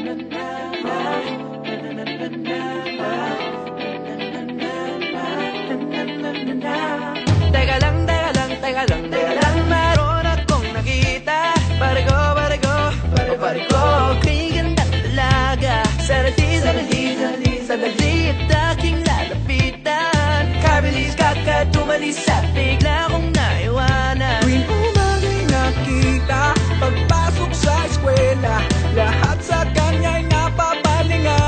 Teka lang, teka lang, teka lang, teka lang, meron akong nakita. Bariko, bariko, bariko, kay gandang dalaga. Sarali, sarali, sarali, sarali at aking lalapitan. Kabilis kakatumalis at bigla kong naiwanan. Tuwing umagay nakita, pagpasok sa eskwela, lahat sa kanya'y napapalinga.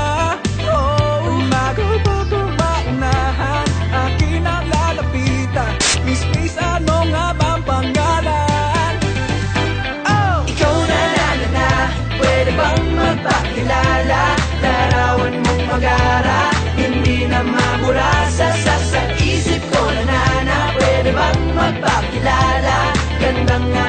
Oh, umaga-bago maunahan, akin ang lalapitan. Miss, ano nga bang pangalan? Oh! Ikaw na, pwede bang magpakilala? Larawan mong mag-ara, hindi na mabura sa isip ko na, pwede bang magpakilala? Gandang nga